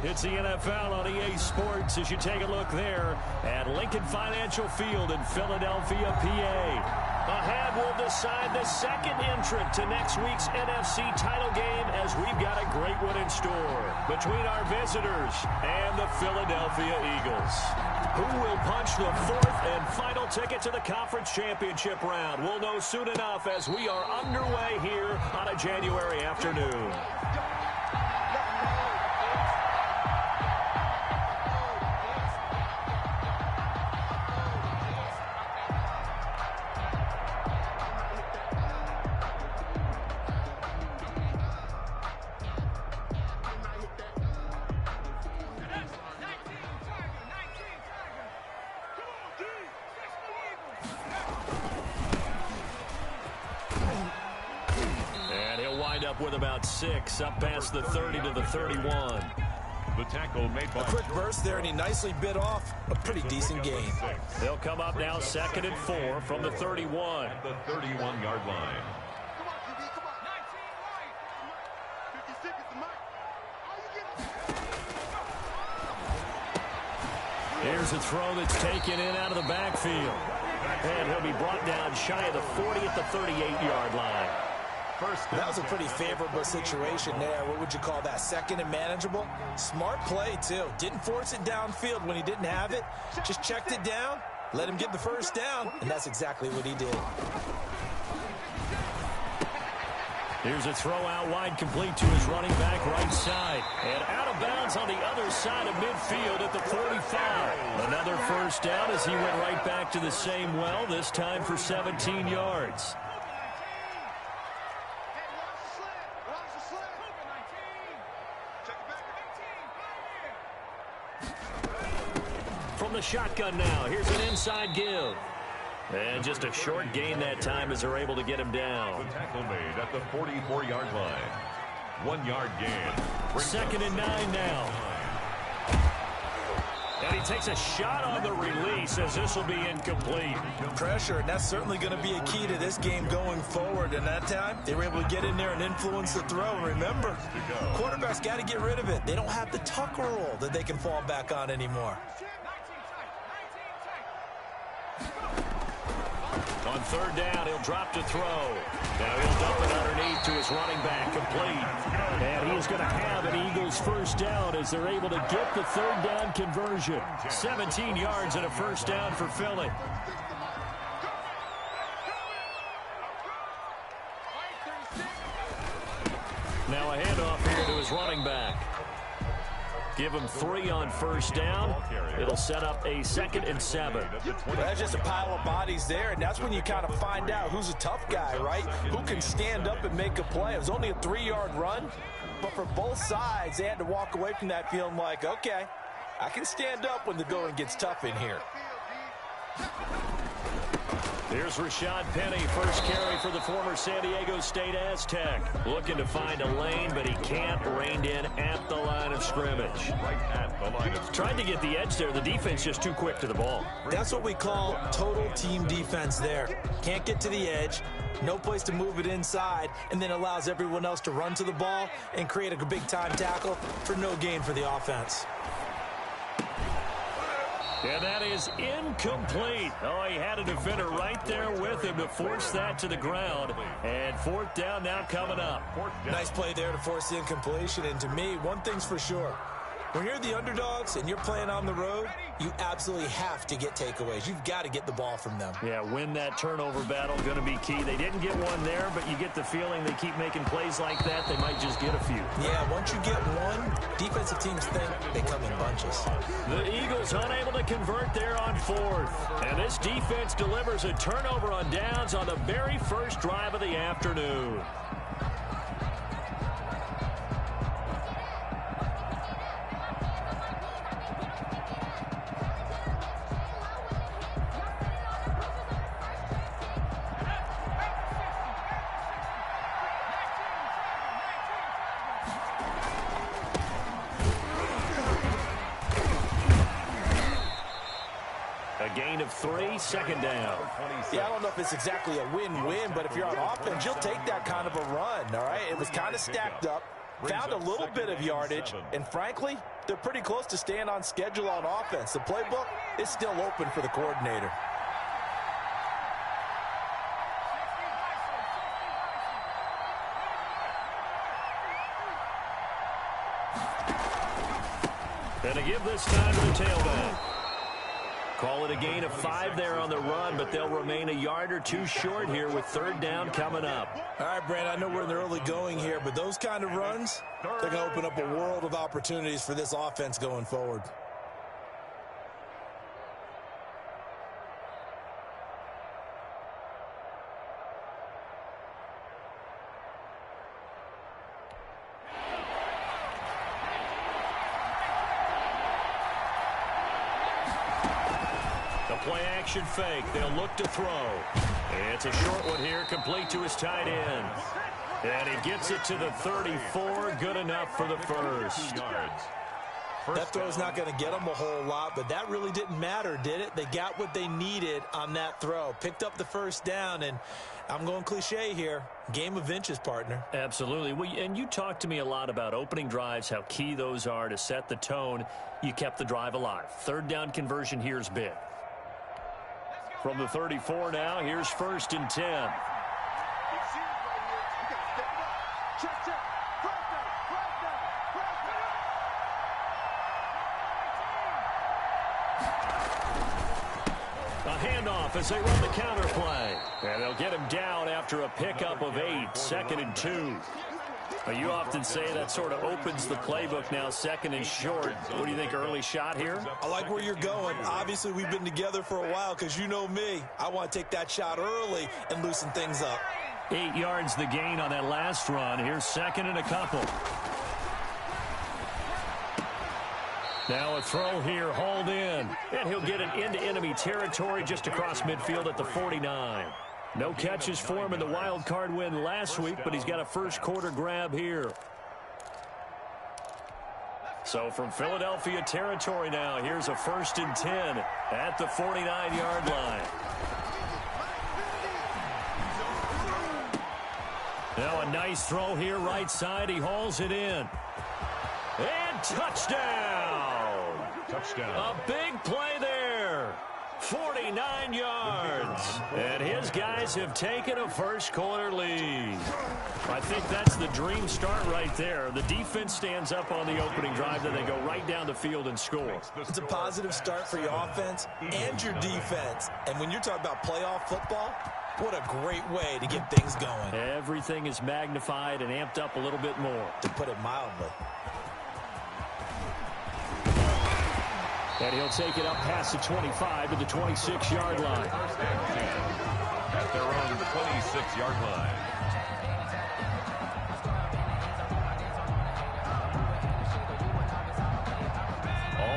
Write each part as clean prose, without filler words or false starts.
It's the NFL on EA Sports as you take a look there at Lincoln Financial Field in Philadelphia, PA. A hand will decide the second entrant to next week's NFC title game as we've got a great one in store between our visitors and the Philadelphia Eagles. Who will punch the fourth and final ticket to the conference championship round? We'll know soon enough as we are underway here on a January afternoon. With about 6 up past the 30 to the 31. The tackle made by a quick burst there, and he nicely bit off a pretty decent gain. They'll come up now 2nd and 4 from the 31. At the 31-yard line. Here's a throw that's taken in out of the backfield. And he'll be brought down shy of the 40 at the 38-yard line. That was a pretty favorable situation there. What would you call that? Second and manageable? Smart play, too. Didn't force it downfield when he didn't have it. Just checked it down, let him get the first down, and that's exactly what he did. Here's a throw out wide, complete to his running back right side. And out of bounds on the other side of midfield at the 45. Another first down as he went right back to the same well, this time for 17 yards. The shotgun now. Here's an inside give. And just a short gain that time as they're able to get him down. The tackle made at the 44-yard line. 1 yard gain. 2nd and 9 now. And he takes a shot on the release as this will be incomplete. Pressure, and that's certainly going to be a key to this game going forward. And that time, they were able to get in there and influence the throw. Remember, quarterbacks got to get rid of it. They don't have the tuck rule that they can fall back on anymore. On 3rd down, he'll drop to throw. Now he'll dump it underneath to his running back, complete. And he is going to have an Eagles first down as they're able to get the 3rd down conversion. 17 yards and a first down for Philly. Now a handoff here to his running back. Give him 3 on first down. It'll set up a 2nd and 7. Well, that's just a pile of bodies there, and that's when you kind of find out who's a tough guy, right? Who can stand up and make a play. It was only a 3-yard run, but for both sides, they had to walk away from that feeling like, okay, I can stand up when the going gets tough in here. Here's Rashad Penny, first carry for the former San Diego State Aztec. Looking to find a lane, but he can't. Reined in at the line of scrimmage. Right at the line of scrimmage. Tried to get the edge there. The defense just too quick to the ball. That's what we call total team defense there. Can't get to the edge, no place to move it inside, and then allows everyone else to run to the ball and create a big-time tackle for no gain for the offense. And that is incomplete. Oh, he had a defender right there with him to force that to the ground. And 4th down now coming up. Nice play there to force the incompletion. And to me, one thing's for sure. When you're the underdogs and you're playing on the road, you absolutely have to get takeaways. You've got to get the ball from them. Yeah, win that turnover battle, going to be key. They didn't get one there, but you get the feeling they keep making plays like that, they might just get a few. Yeah, once you get one, defensive teams think they come in bunches. The Eagles unable to convert there on 4th. And this defense delivers a turnover on downs on the very first drive of the afternoon. A gain of 3, 2nd down. Yeah, I don't know if it's exactly a win-win, but if you're on offense, you'll take that kind of a run, all right? It was kind of stacked up. found a little bit of yardage, and frankly, they're pretty close to staying on schedule on offense. The playbook is still open for the coordinator. And to give this time to the tailback. Call it a gain of 5 there on the run, but they'll remain a yard or 2 short here with 3rd down coming up. All right, Brand, I know we're in the early going here, but those kind of runs, they're going to open up a world of opportunities for this offense going forward. Play-action fake. They'll look to throw. It's a short one here, complete to his tight end. And he gets it to the 34. Good enough for the first. That throw's not going to get them a whole lot, but that really didn't matter, did it? They got what they needed on that throw. Picked up the first down, and I'm going cliche here. Game of inches, partner. Absolutely. Well, and you talked to me a lot about opening drives, how key those are to set the tone. You kept the drive alive. 3rd down conversion here is big. From the 34 now, here's 1st and 10. A handoff as they run the counter play. And they'll get him down after a pickup of 8, 2nd and 2. You often say that sort of opens the playbook now, 2nd and short. What do you think, early shot here? I like where you're going. Obviously, we've been together for a while because you know me. I want to take that shot early and loosen things up. 8 yards the gain on that last run. Here's 2nd and a couple. Now a throw here, hauled in. And he'll get it into enemy territory just across midfield at the 49. No catches for him in the wild card win last week, but he's got a first quarter grab here. So from Philadelphia territory now, here's a 1st and 10 at the 49-yard line. Now a nice throw here, right side. He hauls it in. And touchdown! Touchdown. A big play there. 49 yards. And his guys have taken a first quarter lead. I think that's the dream start right there. The defense stands up on the opening drive, then they go right down the field and score. It's a positive start for your offense and your defense. And when you're talking about playoff football, what a great way to get things going. Everything is magnified and amped up a little bit more. To put it mildly. And he'll take it up past the 25 to the 26-yard line. At their own 26-yard line.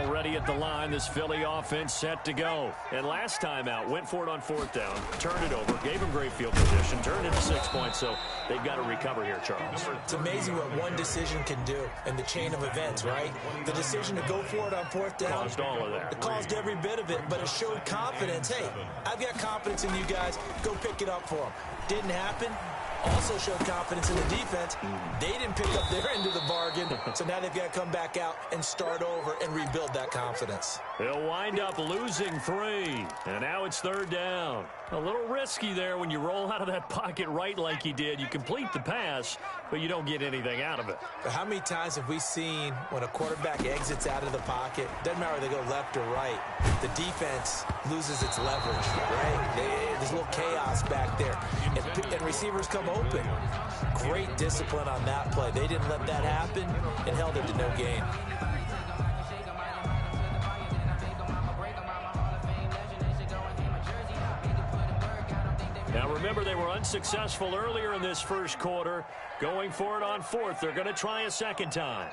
Already at the line, this Philly offense set to go. And last time out, went for it on 4th down, turned it over, gave him great field position, turned it to 6 points, so they've got to recover here, Charles. It's amazing what one decision can do in the chain of events, right? The decision to go for it on 4th down. Caused all of that. It caused every bit of it, but it showed confidence. Hey, I've got confidence in you guys. Go pick it up for them. Didn't happen. Also showed confidence in the defense. They didn't pick up their end of the bargain, so now they've got to come back out and start over and rebuild that confidence. They'll wind up losing 3, and now it's 3rd down. A little risky there when you roll out of that pocket right like he did. You complete the pass, but you don't get anything out of it. But how many times have we seen when a quarterback exits out of the pocket, doesn't matter whether they go left or right, the defense loses its leverage, right? There's a little chaos back there, and receivers come open. Great discipline on that play. They didn't let that happen and held it to no gain. Now remember, they were unsuccessful earlier in this first quarter. Going for it on 4th. They're going to try a second time.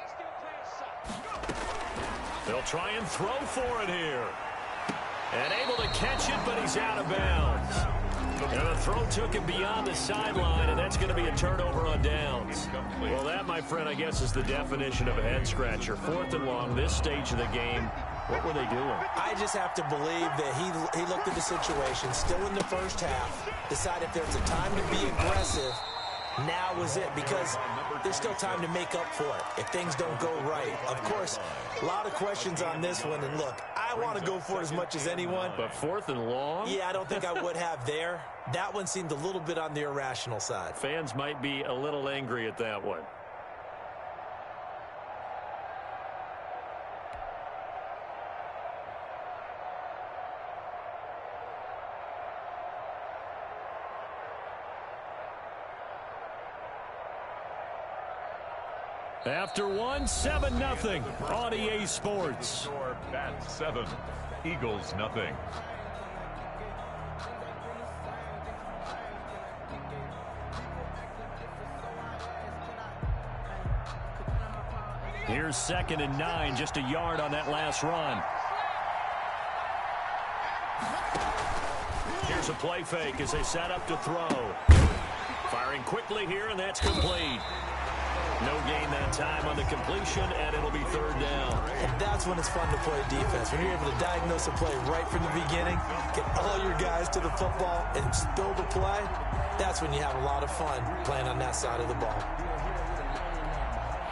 They'll try and throw for it here. And able to catch it, but he's out of bounds. And the throw took him beyond the sideline, and that's going to be a turnover on downs. Well, that, my friend, I guess is the definition of a head-scratcher. 4th and long, this stage of the game. What were they doing? I just have to believe that he looked at the situation, still in the first half, decided if there's a time to be aggressive, now was it. Because there's still time to make up for it if things don't go right. Of course, a lot of questions on this one. And look, I want to go for it as much as anyone. But 4th and long? Yeah, I don't think I would have there. That one seemed a little bit on the irrational side. Fans might be a little angry at that one. After 7-0 on EA Sports. Bat 7, Eagles nothing. Here's 2nd and 9, just a yard on that last run. Here's a play fake as they set up to throw. Firing quickly here, and that's complete. No gain that time on the completion, and it'll be 3rd down. And that's when it's fun to play defense. When you're able to diagnose a play right from the beginning, get all your guys to the football, and build a play, that's when you have a lot of fun playing on that side of the ball.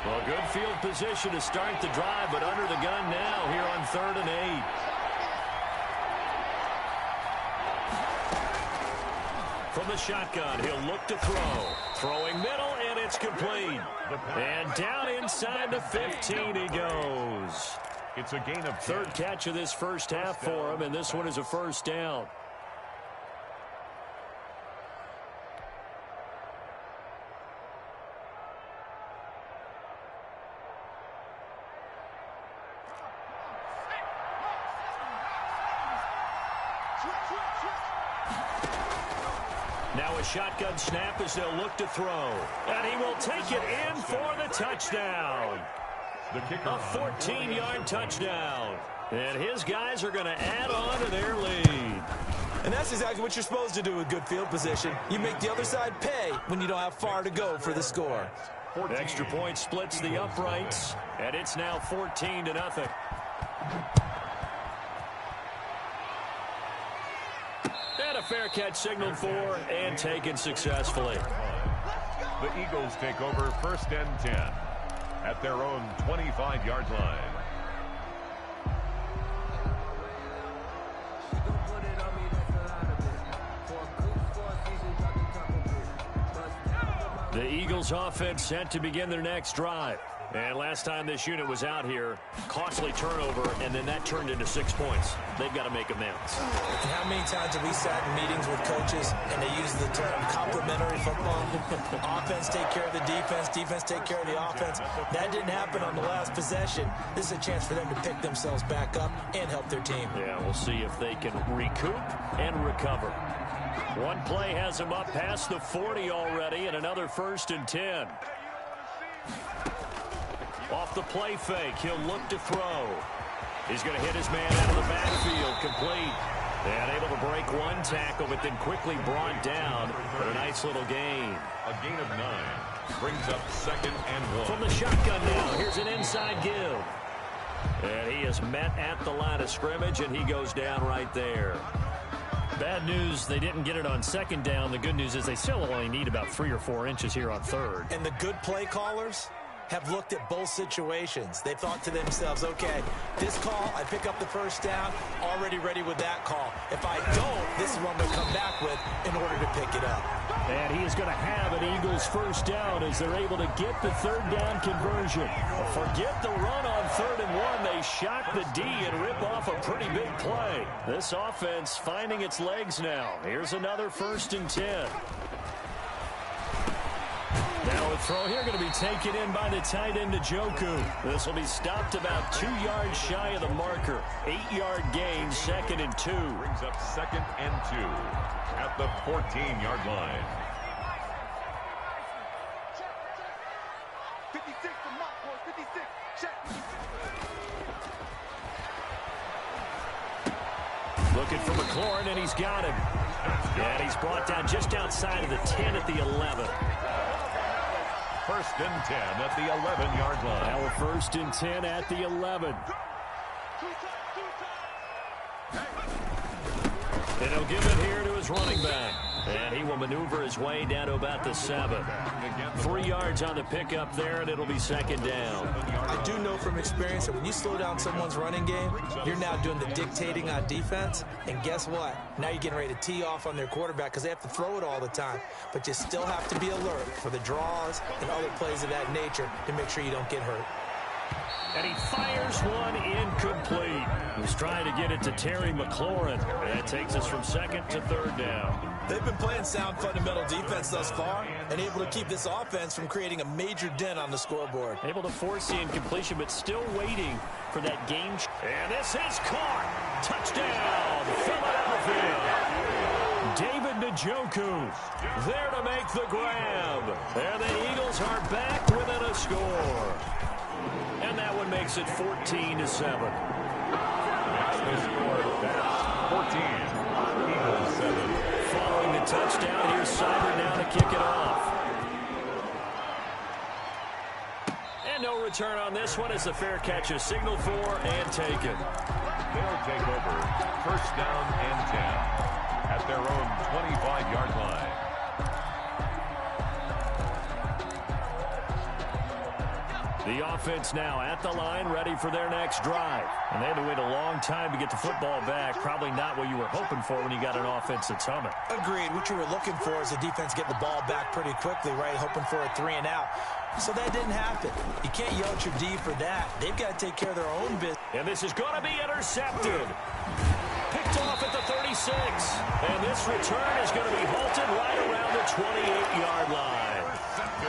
Well, good field position to start the drive, but under the gun now here on 3rd and 8. From the shotgun, he'll look to throw. Throwing middle, and it's complete. And down inside the 15 he goes. It's a gain of 3rd catch of this first half for him, and this one is a 1st down. Now a shotgun snap as they'll look to throw. And he will take it in for the touchdown. A 14-yard touchdown. And his guys are going to add on to their lead. And that's exactly what you're supposed to do with good field position. You make the other side pay when you don't have far to go for the score. Extra point splits the uprights. And it's now 14-0. And a fair catch signaled for and taken successfully. The Eagles take over 1st and 10 at their own 25-yard line. The Eagles offense set to begin their next drive. And last time this unit was out here, costly turnover, and then that turned into 6 points. They've got to make amends. And how many times have we sat in meetings with coaches and they use the term complementary football? Offense take care of the defense, defense take care of the offense. That didn't happen on the last possession. This is a chance for them to pick themselves back up and help their team. Yeah, we'll see if they can recoup and recover. One play has them up past the 40 already, and another 1st and 10. Off the play fake, he'll look to throw. He's going to hit his man out of the backfield, complete. And able to break one tackle, but then quickly brought down. But a nice little gain. A gain of 9 brings up 2nd and 1. From the shotgun now, here's an inside give. And he is met at the line of scrimmage, and he goes down right there. Bad news, they didn't get it on 2nd down. The good news is they still only need about 3 or 4 inches here on 3rd. And the good play callers have looked at both situations. They thought to themselves, okay, this call, I pick up the 1st down, already ready with that call. If I don't, this is what I'm going to come back with in order to pick it up. And he is going to have an Eagles 1st down as they're able to get the 3rd down conversion. Forget the run on 3rd and 1. They shock the D and rip off a pretty big play. This offense finding its legs now. Here's another 1st and 10. Now a throw here going to be taken in by the tight end Njoku. This will be stopped about 2 yards shy of the marker. 8-yard gain, 2nd and 2. Brings up 2nd and 2 at the 14-yard line. 56 from Mark, 56. Check. Looking for McLaurin, and he's got him. And he's brought down just outside of the 10 at the 11. 1st and 10 at the 11-yard line. Now 1st and 10 at the 11. And he'll give it here to his running back. And he will maneuver his way down to about the 7. 3 yards on the pickup there, and it'll be second down. I do know from experience that when you slow down someone's running game, you're now doing the dictating on defense. And guess what? Now you're getting ready to tee off on their quarterback because they have to throw it all the time. But you still have to be alert for the draws and other plays of that nature to make sure you don't get hurt. And he fires one incomplete. He's trying to get it to Terry McLaurin. And that takes us from second to third down. They've been playing sound fundamental defense thus far and able to keep this offense from creating a major dent on the scoreboard. Able to force the incompletion, but still waiting for that game. And this is caught. Touchdown, Philadelphia. David Njoku there to make the grab. And the Eagles are back within a score. And that one makes it 14-7. That's the score. That's 14. Eagles 7. Following the touchdown, here's Cyber now to kick it off. And no return on this one as the fair catch is signaled for and taken. They'll take over first down and 10 at their own 25-yard line. The offense now at the line, ready for their next drive. And they had to wait a long time to get the football back. Probably not what you were hoping for when you got an offense that's humming. Agreed. What you were looking for is the defense getting the ball back pretty quickly, right? Hoping for a 3 and out. So that didn't happen. You can't yell at your D for that. They've got to take care of their own business. And this is going to be intercepted. Picked off at the 36. And this return is going to be halted right around the 28-yard line.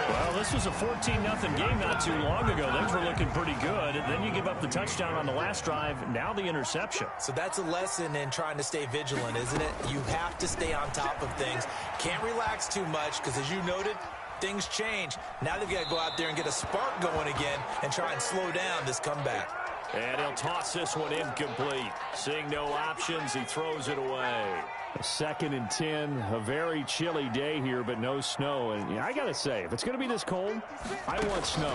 Well, this was a 14-0 game not too long ago. Things were looking pretty good. And then you give up the touchdown on the last drive. Now the interception. So that's a lesson in trying to stay vigilant, isn't it? You have to stay on top of things. Can't relax too much because, as you noted, things change. Now they've got to go out there and get a spark going again and try and slow down this comeback. And he'll toss this one incomplete. Seeing no options, he throws it away. 2nd and 10, a very chilly day here, but no snow. And I got to say, if it's going to be this cold, I want snow.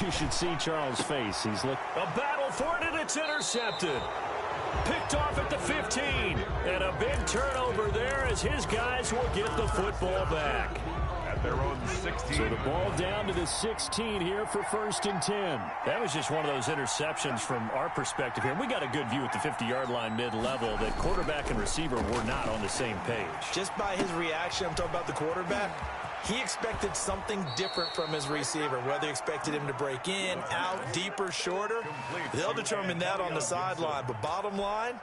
You should see Charles' face. He's looking. A battle for it, and it's intercepted. Picked off at the 15. And a big turnover there as his guys will get the football back. At their own 16. So the ball down to the 16 here for 1st and 10. That was just one of those interceptions from our perspective here. We got a good view at the 50-yard line mid-level that quarterback and receiver were not on the same page. Just by his reaction, I'm talking about the quarterback, he expected something different from his receiver, whether he expected him to break in, out, deeper, shorter. They'll determine that on the sideline. But bottom line,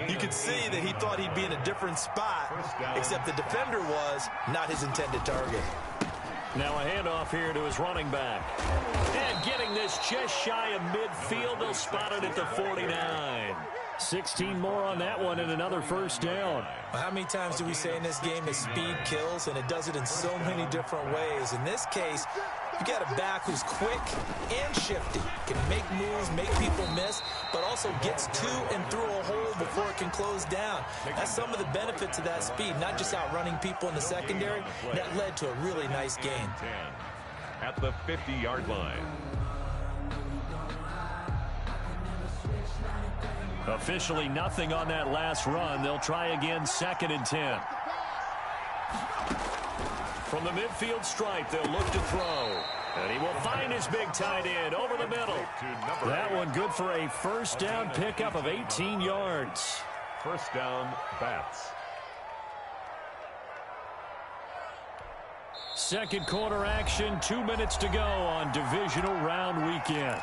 you could see that he thought he'd be in a different spot, except the defender was not his intended target. Now a handoff here to his running back. And getting this just shy of midfield, they'll spot it at the 49. 16 more on that one and another first down. Well, how many times do we say in this game that speed kills, and it does it in so many different ways? In this case, you got a back who's quick and shifty, can make moves, make people miss, but also gets to and through a hole before it can close down. That's some of the benefits of that speed, not just outrunning people in the secondary. That led to a really nice game. At the 50-yard line. Officially nothing on that last run. They'll try again 2nd and 10. From the midfield stripe, they'll look to throw. And he will find his big tight end over the middle. That one good for a first down pickup of 18 yards. First down, Bats. Second quarter action, 2 minutes to go on divisional round weekend.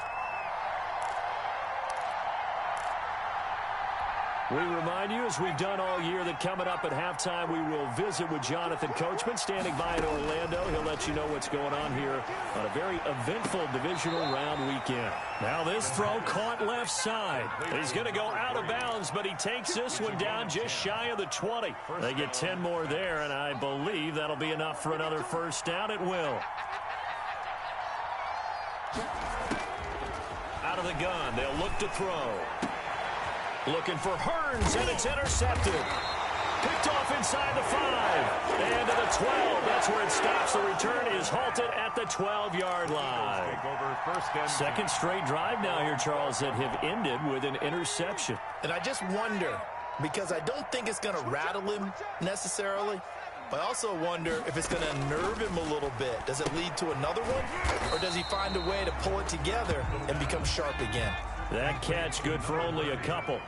We remind you, as we've done all year, that coming up at halftime, we will visit with Jonathan Coachman, standing by in Orlando. He'll let you know what's going on here on a very eventful divisional round weekend. Now this throw caught left side. He's going to go out of bounds, but he takes this one down just shy of the 20. They get 10 more there, and I believe that'll be enough for another first down. It will. Out of the gun, they'll look to throw. Looking for Hearns, and it's intercepted. Picked off inside the 5. And to the 12. That's where it stops. The return is halted at the 12-yard line. Second straight drive now here, Charles, that have ended with an interception. And I just wonder, because I don't think it's going to rattle him necessarily. But I also wonder if it's going to unnerve him a little bit. Does it lead to another one? Or does he find a way to pull it together and become sharp again? That catch good for only a couple.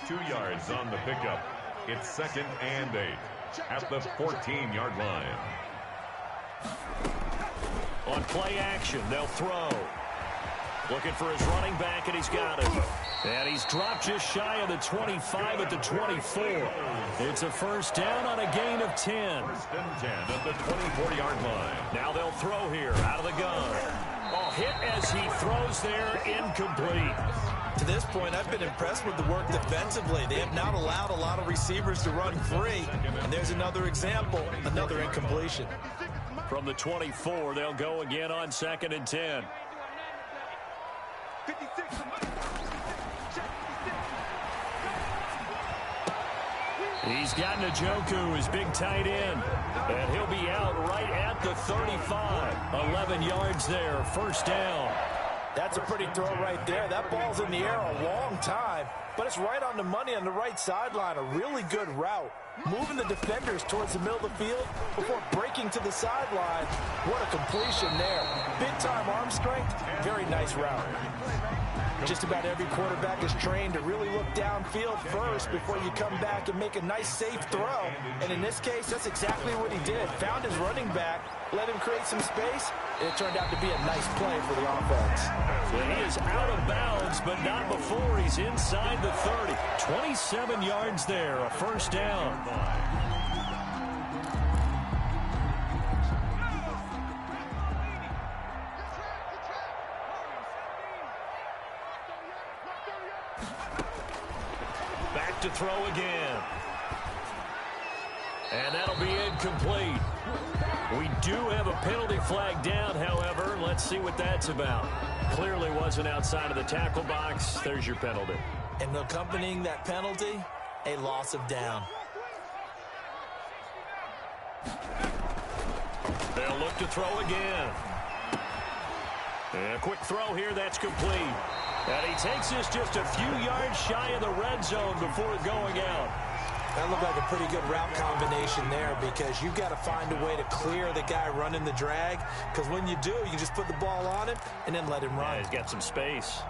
2 yards on the pickup. It's 2nd and 8 at the 14-yard line. On play action, they'll throw. Looking for his running back, and he's got it. And he's dropped just shy of the 25 at the 24. It's a first down on a gain of 10. 1st and 10 at the 24-yard line. Now they'll throw here out of the gun. Oh, hit as he throws there, incomplete. To this point, I've been impressed with the work defensively. They have not allowed a lot of receivers to run free. And there's another example, another incompletion. From the 24, they'll go again on 2nd and 10. 56. He's got Njoku, his big tight end. And he'll be out right at the 35. 11 yards there, first down. That's a pretty throw right there. That ball's in the air a long time, but it's right on the money on the right sideline. A really good route. Moving the defenders towards the middle of the field before breaking to the sideline. What a completion there. Big-time arm strength. Very nice route. Just about every quarterback is trained to really look downfield first before you come back and make a nice, safe throw. And in this case, that's exactly what he did. Found his running back, let him create some space, and it turned out to be a nice play for the offense. Well, he is out of bounds, but not before he's inside the 30. 27 yards there, a first down. Back to throw again. And that'll be incomplete. We do have a penalty flag down, however. Let's see what that's about. Clearly wasn't outside of the tackle box. There's your penalty. And accompanying that penalty, a loss of down. They'll look to throw again. And a quick throw here, that's complete. And he takes this just a few yards shy of the red zone before going out. That looked like a pretty good route combination there because you've got to find a way to clear the guy running the drag, because when you do, you just put the ball on him and then let him run. Yeah, he's got some space.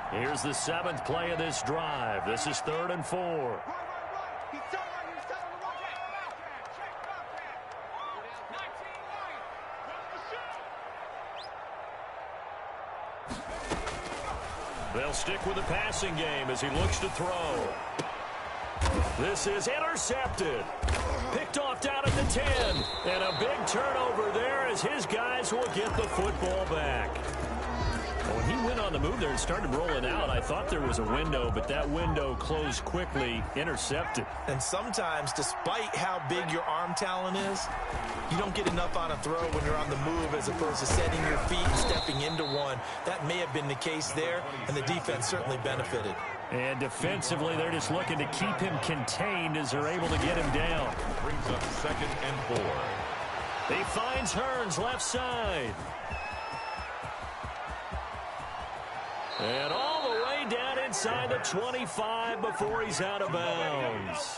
Here's the 7th play of this drive. This is 3rd and 4. They'll stick with the passing game as he looks to throw. This is intercepted. Picked off down at the 10. And a big turnover there as his guys will get the football back. When he went on the move there and started rolling out, I thought there was a window, but that window closed quickly, intercepted. And sometimes, despite how big your arm talent is, you don't get enough on a throw when you're on the move as opposed to setting your feet and stepping into one. That may have been the case there, and the defense certainly benefited. And defensively, they're just looking to keep him contained as they're able to get him down. Brings up 2nd and 4. He finds Hearns left side. And all the way down inside the 25 before he's out of bounds.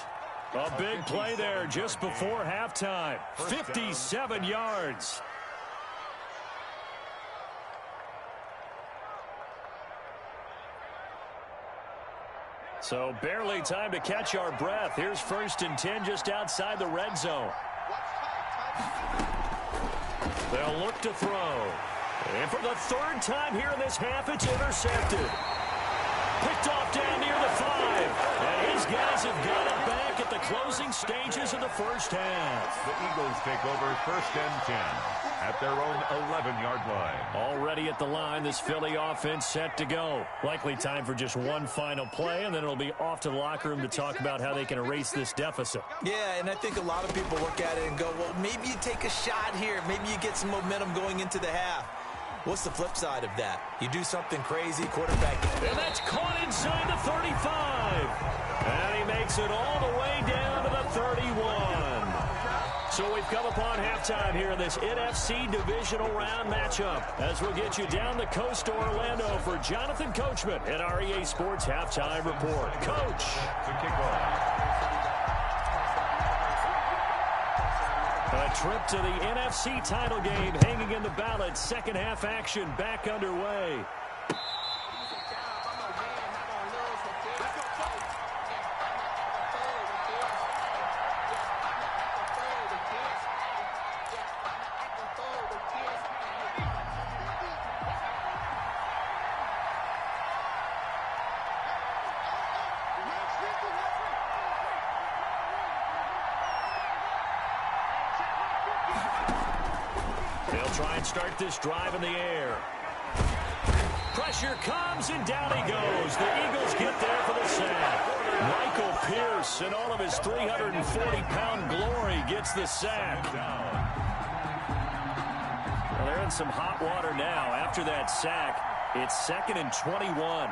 A big play there just before halftime. 57 yards. So barely time to catch our breath. Here's 1st and 10 just outside the red zone. They'll look to throw. And for the 3rd time here in this half, it's intercepted. Picked off down near the 5. And his guys have got it back at the closing stages of the first half. The Eagles take over 1st and 10 at their own 11-yard line. Already at the line, this Philly offense set to go. Likely time for just one final play, and then it'll be off to the locker room to talk about how they can erase this deficit. Yeah, and I think a lot of people look at it and go, well, maybe you take a shot here. Maybe you get some momentum going into the half. What's the flip side of that? You do something crazy, quarterback. And that's caught inside the 35. And he makes it all the way down to the 31. So we've come upon halftime here in this NFC Divisional Round matchup as we'll get you down the coast to Orlando for Jonathan Coachman at our EA Sports Halftime Report. Coach. A trip to the NFC title game hanging in the balance. Second half action back underway. Try and start this drive in the air. Pressure comes, and down he goes. The Eagles get there for the sack. Michael Pierce, in all of his 340-pound glory, gets the sack. Well, they're in some hot water now. After that sack, it's 2nd and 21.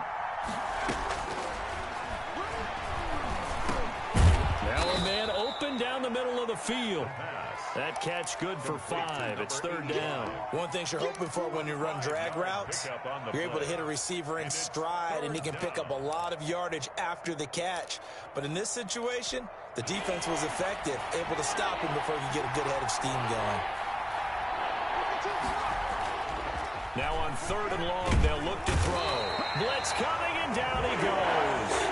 Now a man open down the middle of the field. That catch good for 5. It's 3rd down. One thing you're hoping for when you run drag routes, you're able to hit a receiver in stride, and he can pick up a lot of yardage after the catch. But in this situation, the defense was effective, able to stop him before he could get a good head of steam going. Now on 3rd and long, they'll look to throw. Blitz coming, and down he goes.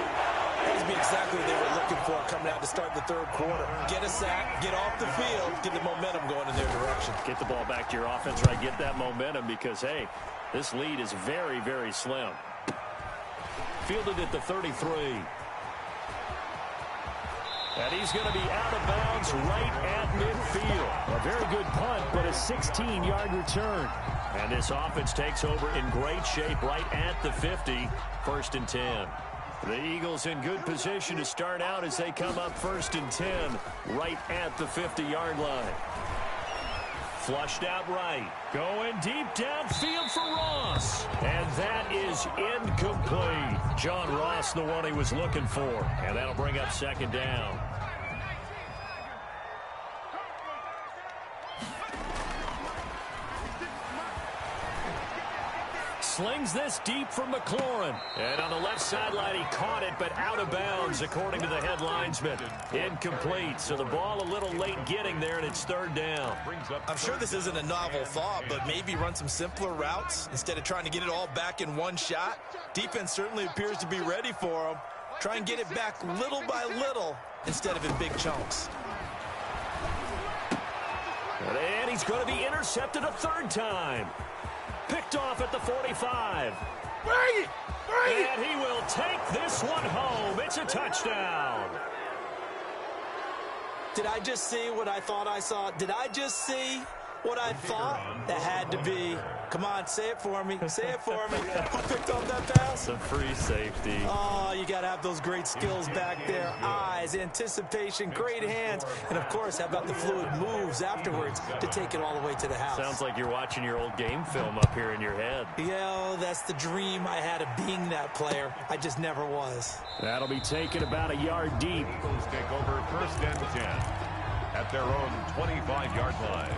That would be exactly what they were looking for coming out to start the 3rd quarter. Get a sack, get off the field, get the momentum going in their direction. Get the ball back to your offense, right? Get that momentum because, hey, this lead is very, very slim. Fielded at the 33. And he's going to be out of bounds right at midfield. A very good punt, but a 16-yard return. And this offense takes over in great shape right at the 50, 1st and 10. The Eagles in good position to start out as they come up 1st and 10 right at the 50-yard line. Flushed out right. Going deep downfield for Ross. And that is incomplete. John Ross, the one he was looking for. And that'll bring up 2nd down. Slings this deep from McLaurin. And on the left sideline, he caught it, but out of bounds, according to the head linesman. Incomplete. So the ball a little late getting there, and it's 3rd down. I'm sure this isn't a novel thought, but maybe run some simpler routes instead of trying to get it all back in one shot. Defense certainly appears to be ready for him. Try and get it back little by little instead of in big chunks. And he's going to be intercepted a 3rd time. Picked off at the 45. Bring it! And he will take this one home. It's a touchdown. Did I just see what I thought I saw? Did I just see what I thought? That had to be. Come on, say it for me. Say it for me. Who picked off that pass? Some free safety. Oh, you got to have those great skills back there. Eyes, anticipation, great hands. And, of course, how about the fluid moves afterwards to take it all the way to the house? Sounds like you're watching your old game film up here in your head. Yeah, that's the dream I had of being that player. I just never was. That'll be taken about a yard deep. Eagles take over 1st and 10 at their own 25-yard line.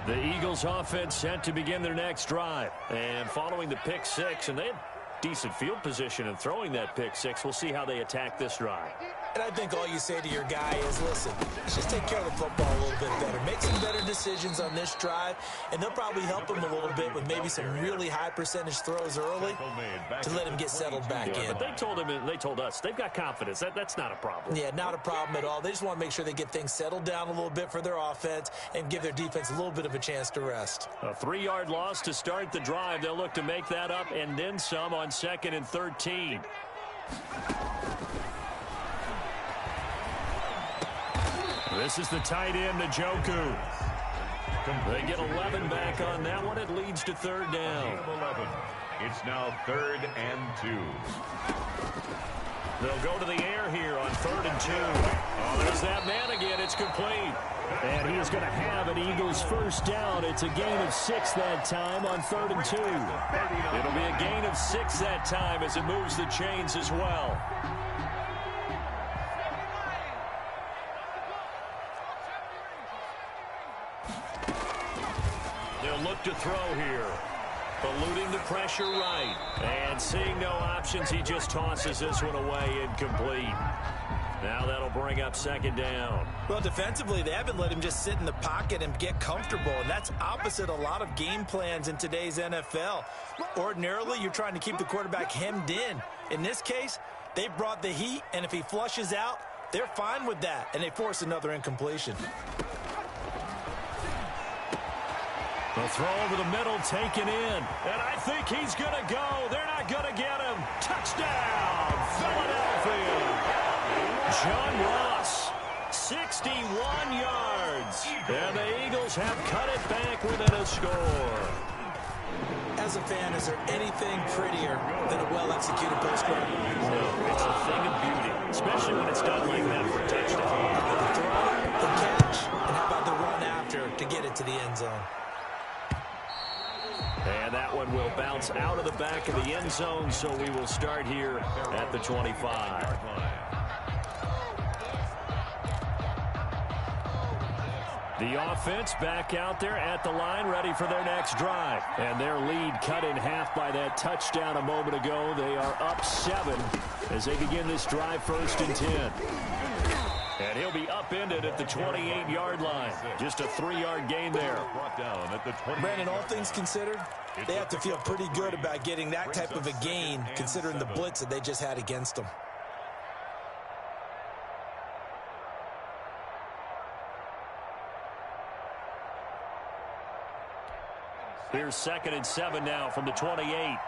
The Eagles offense set to begin their next drive. And following the pick 6, and they had decent field position in throwing that pick 6. We'll see how they attack this drive. And I think all you say to your guy is, listen, let's just take care of the football a little bit better. Make some better decisions on this drive, and they'll probably help him a little bit with maybe some really high percentage throws early to let him get settled back in. But they told him, and they told us, they've got confidence. That's not a problem. Yeah, not a problem at all. They just want to make sure they get things settled down a little bit for their offense and give their defense a little bit of a chance to rest. A 3-yard loss to start the drive. They'll look to make that up and then some on 2nd and 13. This is the tight end, Njoku. They get 11 back on that one. It leads to 3rd down. 11. It's now 3rd and 2. They'll go to the air here on 3rd and 2. Oh, there's that man again. It's complete. And he is going to have an Eagles first down. It's a gain of 6 that time on 3rd and 2. It'll be a gain of 6 that time as it moves the chains as well. They'll look to throw here. Eluding the pressure right. And seeing no options, he just tosses this one away incomplete. Now that'll bring up 2nd down. Well, defensively, they haven't let him just sit in the pocket and get comfortable, and that's opposite a lot of game plans in today's NFL. Ordinarily, you're trying to keep the quarterback hemmed in. In this case, they brought the heat, and if he flushes out, they're fine with that, and they force another incompletion. The throw over the middle, taken in. And I think he's going to go. They're not going to get him. Touchdown, Philadelphia. John Ross, 61 yards. And the Eagles have cut it back within a score. As a fan, is there anything prettier than a well-executed post-score? No, it's a thing of beauty, especially when it's done like that for a touchdown. The throw, the catch, and how about the run after to get it to the end zone? And that one will bounce out of the back of the end zone, so we will start here at the 25. The offense back out there at the line, ready for their next drive. And their lead cut in half by that touchdown a moment ago. They are up 7 as they begin this drive, 1st and 10. And he'll be upended at the 28-yard line. Just a 3-yard gain there. Brandon, all things considered, they have to feel pretty good about getting that type of a gain, considering the blitz that they just had against them. Here's 2nd and 7 now from the 28.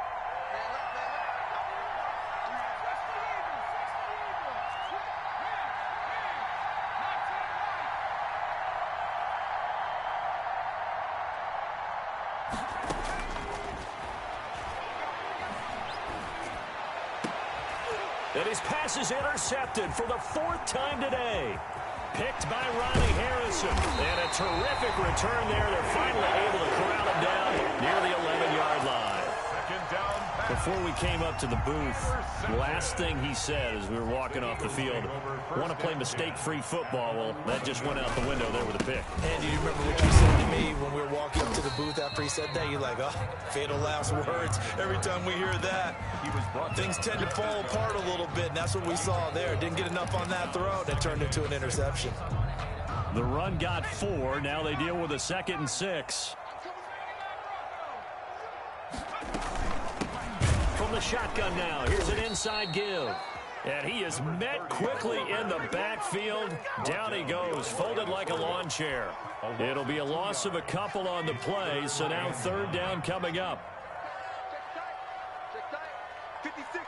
And his pass is intercepted for the 4th time today. Picked by Ronnie Harrison. And a terrific return there. They're finally able to corral him down near the 11-yard line. Before we came up to the booth, the last thing he said as we were walking off the field, want to play mistake-free football. Well, that just went out the window there with a pick. And do you remember what you said to me when we were walking up to the booth after he said that? You're like, oh, fatal last words. Every time we hear that, things tend to fall apart a little bit, and that's what we saw there. Didn't get enough on that throw, and it turned into an interception. The run got 4. Now they deal with a 2nd and 6. From the shotgun now, here's an inside give. And he is met quickly in the backfield. Down he goes, folded like a lawn chair. It'll be a loss of a couple on the play, so now 3rd down coming up. 56.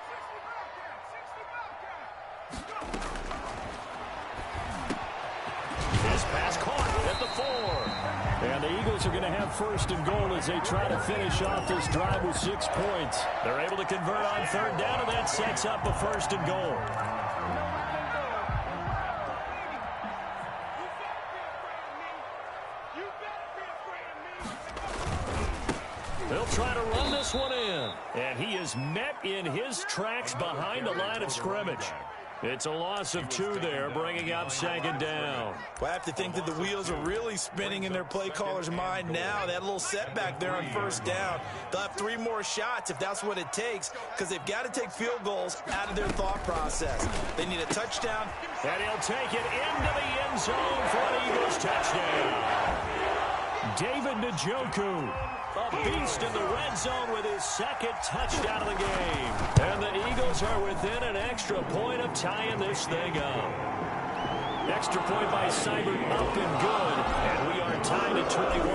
His pass caught at the 4. And the Eagles are going to have 1st and goal as they try to finish off this drive with 6 points. They're able to convert on 3rd down, and that sets up a 1st and goal. They'll try to run this one in. And he is met in his tracks behind the line of scrimmage. It's a loss of 2 there, bringing up 2nd down. Well, I have to think that the wheels are really spinning in their play caller's mind now. They had a little setback there on 1st down. They'll have 3 more shots if that's what it takes, because they've got to take field goals out of their thought process. They need a touchdown. And he'll take it into the end zone for an Eagles touchdown. David Njoku, a beast in the red zone with his 2nd touchdown of the game. And the Eagles are within an extra point of tying this thing up. Extra point by Seibert, up and good. And we are tied at 21.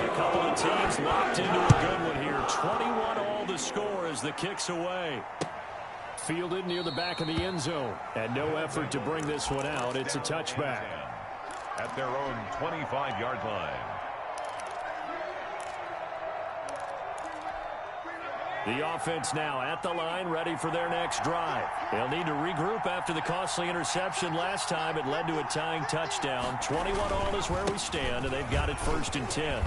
A couple of teams locked into a good one here. 21 all the score as the kick's away. Fielded near the back of the end zone. And no effort to bring this one out. It's a touchback. At their own 25-yard line. The offense now at the line, ready for their next drive. They'll need to regroup after the costly interception last time. It led to a tying touchdown. 21-all is where we stand, and they've got it 1st and 10.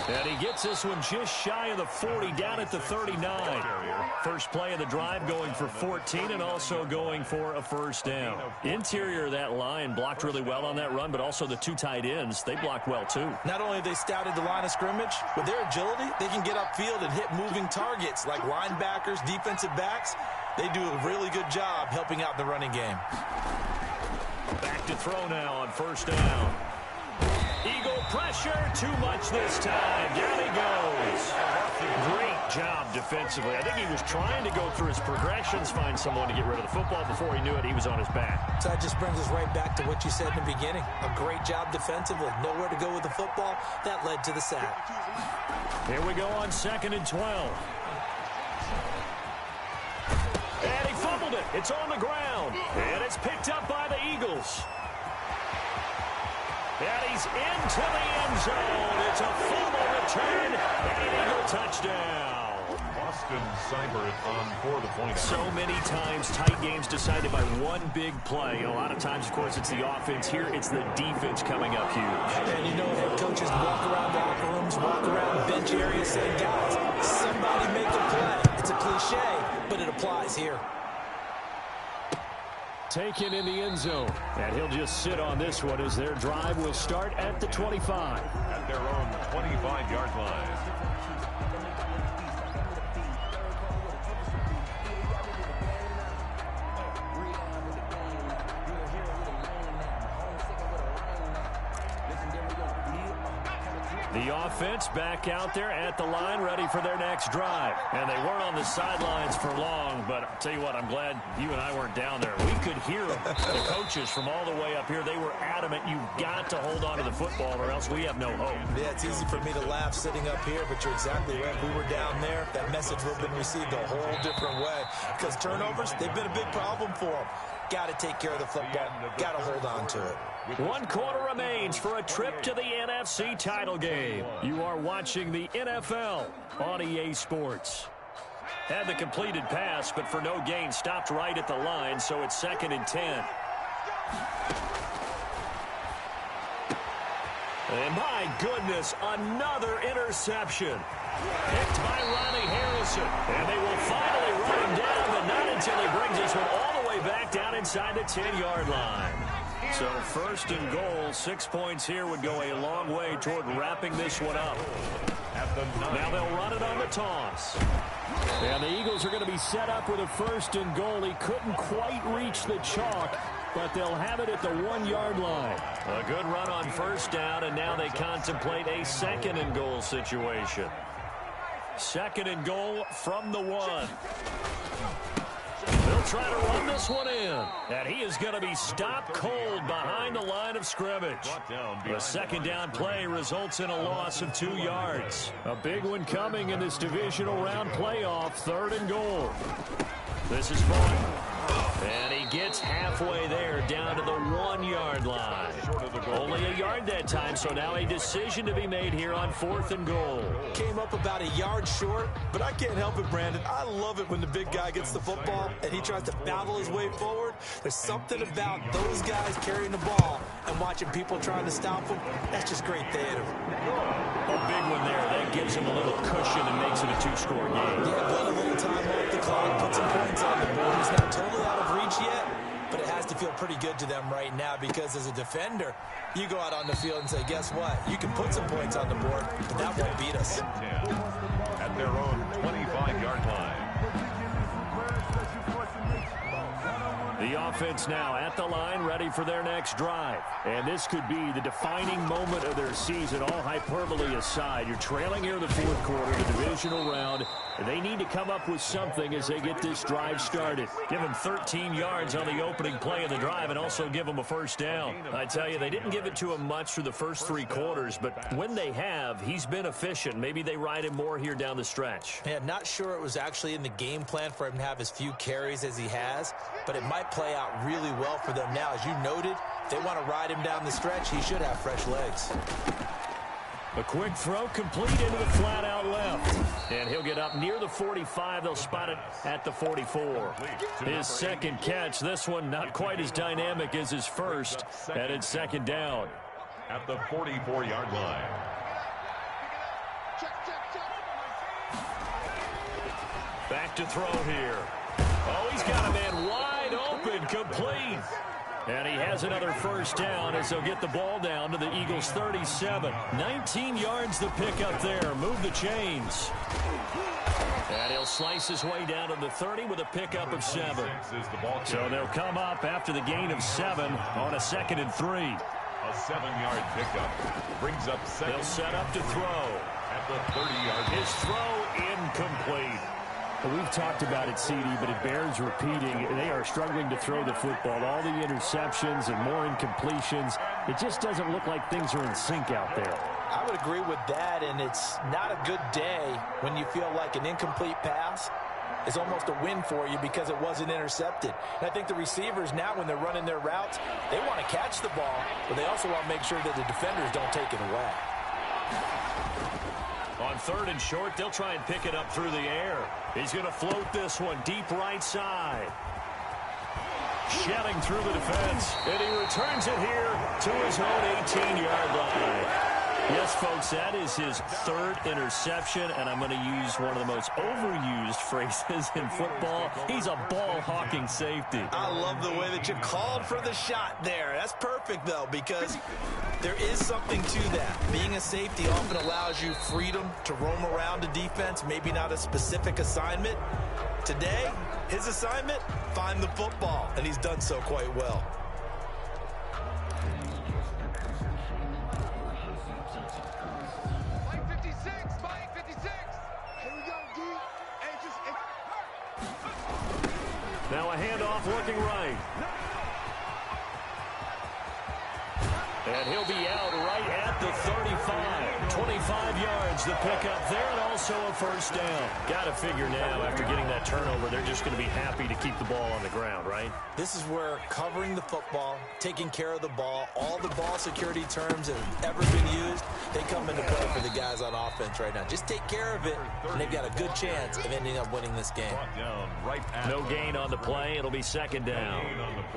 And he gets this one just shy of the 40, down at the 39. First play of the drive going for 14 and also going for a first down. Interior of that line blocked really well on that run, but also the 2 tight ends, they blocked well too. Not only have they scouted the line of scrimmage, with their agility, they can get upfield and hit moving targets like linebackers, defensive backs. They do a really good job helping out the running game. Back to throw now on first down. Eagle pressure, too much this time. Down he goes. Great job defensively. I think he was trying to go through his progressions, find someone to get rid of the football. Before he knew it, he was on his back. So that just brings us right back to what you said in the beginning. A great job defensively. Nowhere to go with the football. That led to the sack. Here we go on 2nd and 12. And he fumbled it. It's on the ground. And it's picked up by the Eagles. And he's into the end zone. It's a fumble return and an Eagle touchdown. Austin Seibert on for the point. So many times tight games decided by one big play. A lot of times, of course, it's the offense. Here, it's the defense coming up huge. And you know, head coaches walk around locker rooms, walk around bench areas saying, guys, somebody make a play. It's a cliche, but it applies here. Taken in the end zone. And he'll just sit on this one as their drive will start at the 25. At their own 25-yard line. The offense back out there at the line, ready for their next drive. And they weren't on the sidelines for long, but I'll tell you what, I'm glad you and I weren't down there. We could hear them, the coaches from all the way up here. They were adamant, you've got to hold on to the football or else we have no hope. Yeah, it's easy for me to laugh sitting up here, but you're exactly right. If we were down there, that message would have been received a whole different way. Because turnovers, they've been a big problem for them. Got to take care of the football. Got to hold on to it. 1 quarter remains for a trip to the NFC title game. You are watching the NFL on EA Sports. Had the completed pass, but for no gain, stopped right at the line, so it's 2nd and 10. And my goodness, another interception. Picked by Ronnie Harrison. And they will finally run him down, but not until he brings this one all the way back down inside the 10-yard line. So 1st and goal, 6 points here would go a long way toward wrapping this one up. Now they'll run it on the toss. And the Eagles are going to be set up with a 1st and goal. He couldn't quite reach the chalk, but they'll have it at the 1-yard line. A good run on first down, and now they contemplate a 2nd and goal situation. 2nd and goal from the 1. They'll try to run this one in. And he is going to be stopped cold behind the line of scrimmage. The 2nd down play results in a loss of 2 yards. A big one coming in this divisional round playoff. 3rd and goal. This is fun. And he gets halfway there down to the 1-yard line. Only a yard that time, so now a decision to be made here on 4th and goal. Came up about a yard short, but I can't help it, Brandon. I love it when the big guy gets the football and he tries to battle his way forward. There's something about those guys carrying the ball and watching people trying to stop them. That's just great theater. A big one there. That gives him a little cushion and makes it a 2-score game. Yeah, but a little time off the clock, put some points on the board. He's not totally out of reach yet, but it has to feel pretty good to them right now because as a defender, you go out on the field and say, guess what? You can put some points on the board, but that won't beat us. At their own 25-yard line. The offense now at the line, ready for their next drive. And this could be the defining moment of their season, all hyperbole aside. You're trailing here in the 4th quarter, the divisional round, and they need to come up with something as they get this drive started. Give them 13 yards on the opening play of the drive and also give them a 1st down. I tell you, they didn't give it to him much through the first 3 quarters, but when they have, he's been efficient. Maybe they ride him more here down the stretch. Yeah, not sure it was actually in the game plan for him to have as few carries as he has, but it might play out really well for them now. As you noted, if they want to ride him down the stretch, he should have fresh legs. A quick throw complete into the flat out left. And he'll get up near the 45. They'll spot it at the 44. His second catch, this one not quite as dynamic as his first, and it's second down. At the 44-yard line. Back to throw here. Oh, he's got a man wide open, complete. And he has another first down as they'll get the ball down to the Eagles' 37. 19 yards to pick up there. Move the chains. And he'll slice his way down to the 30 with a pickup of 7. So they'll come up after the gain of 7 on a 2nd and 3. A 7-yard pickup brings up 2nd. They'll set up to throw. At the 30-yard line. His throw incomplete. Well, we've talked about it, CD, but it bears repeating. They are struggling to throw the football. All the interceptions and more incompletions. It just doesn't look like things are in sync out there. I would agree with that, and it's not a good day when you feel like an incomplete pass is almost a win for you because it wasn't intercepted. And I think the receivers now, when they're running their routes, they want to catch the ball, but they also want to make sure that the defenders don't take it away. On 3rd and short, they'll try and pick it up through the air. He's going to float this one deep right side. Shelling through the defense, and he returns it here to his own 18-yard line. Yes, folks, that is his 3rd interception, and I'm going to use one of the most overused phrases in football. He's a ball-hawking safety. I love the way that you called for the shot there. That's perfect, though, because there is something to that. Being a safety often allows you freedom to roam around a defense, maybe not a specific assignment. Today, his assignment, find the football, and he's done so quite well. Now a handoff looking right. And he'll be out right at the 35. 25 yards to pick up there, and also a first down. Got to figure now, after getting that turnover, they're just going to be happy to keep the ball on the ground, right? This is where covering the football, taking care of the ball, all the ball security terms that have ever been used, they come into play for the guys on offense right now. Just take care of it, and they've got a good chance of ending up winning this game. No gain on the play. It'll be second down.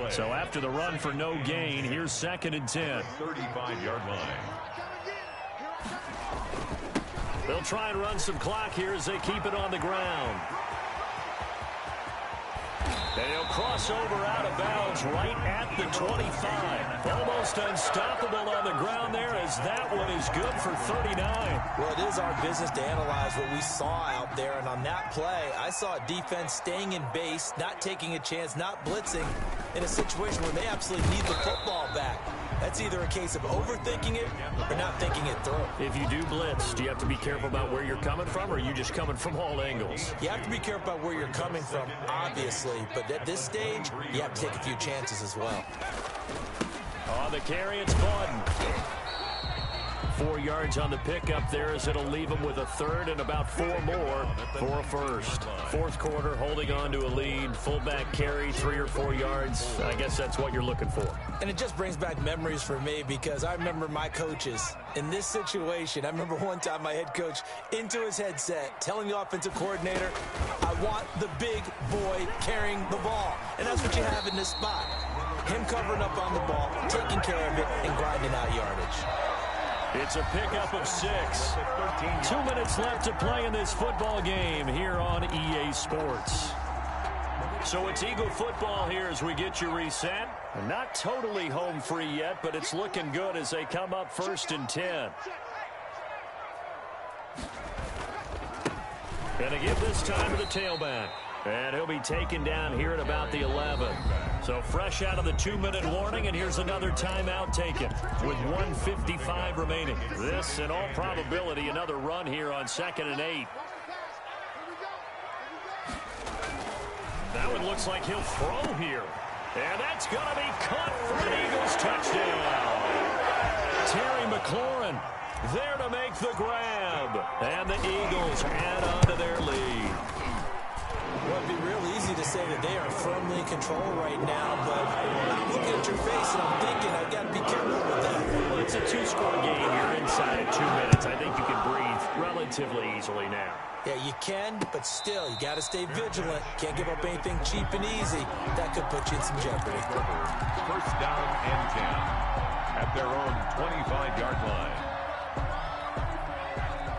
So after the run for no gain, here's 2nd and 10. 35-yard line. They'll try and run some clock here as they keep it on the ground. And he'll cross over out of bounds right at the 25. Almost unstoppable on the ground there, as that one is good for 39. Well, it is our business to analyze what we saw out there, and on that play, I saw a defense staying in base, not taking a chance, not blitzing, in a situation where they absolutely need the football back. That's either a case of overthinking it or not thinking it through. If you do blitz, do you have to be careful about where you're coming from, or are you just coming from all angles? You have to be careful about where you're coming from, obviously, but at this stage, you have to take a few chances as well. On the carry, it's Button. 4 yards on the pickup there, as it'll leave him with a 3rd and about 4 more for a first. 4th quarter, holding on to a lead. Fullback carry, 3 or 4 yards. I guess that's what you're looking for. And it just brings back memories for me, because I remember my coaches in this situation. I remember one time my head coach into his headset telling the offensive coordinator, I want the big boy carrying the ball. And that's what you have in this spot. Him covering up on the ball, taking care of it, and grinding out yardage. It's a pickup of 6. 2 minutes left to play in this football game here on EA Sports. So it's Eagle football here as we get you reset. Not totally home free yet, but it's looking good as they come up 1st and 10. And to give this time to the tailback. And he'll be taken down here at about the 11. So fresh out of the 2-minute warning, and here's another timeout taken with 1:55 remaining. This, in all probability, another run here on 2nd and 8. That one looks like he'll throw here. And that's going to be caught for an Eagles touchdown. Terry McLaurin there to make the grab. And the Eagles add on to their lead. Well, it'd be real easy to say that they are firmly in control right now, but I'm looking at your face and I'm thinking I've got to be careful with that. Well, it's a 2-score game. You're inside of 2 minutes. I think you can breathe relatively easily now. Yeah, you can, but still, you got to stay vigilant. Can't give up anything cheap and easy. That could put you in some jeopardy. First down and 10 at their own 25-yard line.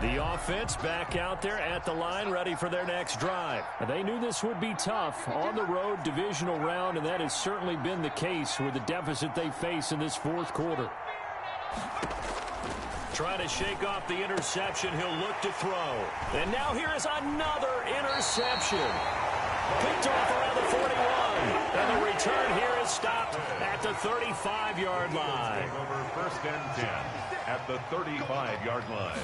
The offense back out there at the line, ready for their next drive. They knew this would be tough on the road divisional round, and that has certainly been the case with the deficit they face in this fourth quarter. Trying to shake off the interception. He'll look to throw. And now here is another interception. Picked off around the 41. And the return here is stopped at the 35-yard line. Over first and 10 at the 35-yard line.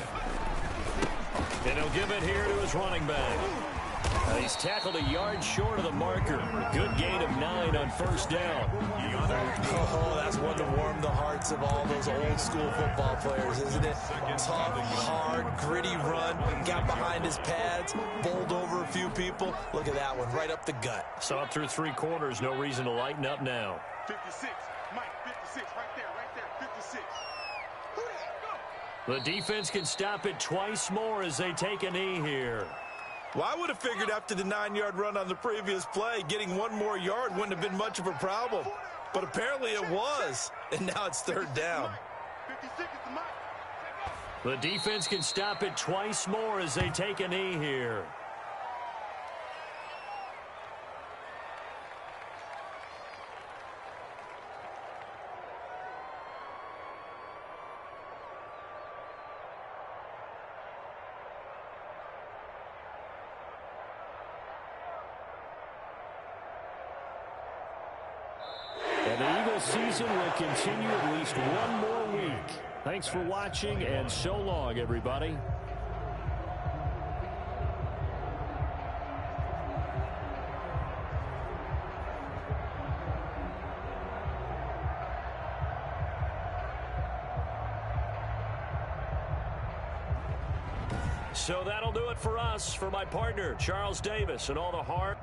And he'll give it here to his running back. He's tackled a yard short of the marker. Good gain of 9 on first down. Oh, that's one to warm the hearts of all those old school football players, isn't it? Tough, hard, gritty run. Got behind his pads, bowled over a few people. Look at that one, right up the gut. Saw through 3 quarters. No reason to lighten up now. 56, Mike, 56, right there, 56. The defense can stop it twice more as they take a knee here. Well, I would have figured after the 9-yard run on the previous play, getting 1 more yard wouldn't have been much of a problem. But apparently it was, and now it's third down. 56 is the Mike. The defense can stop it twice more as they take a knee here. And the Eagles season will continue at least 1 more week. Thanks for watching, and so long, everybody. So that'll do it for us. For my partner, Charles Davis, and all the hard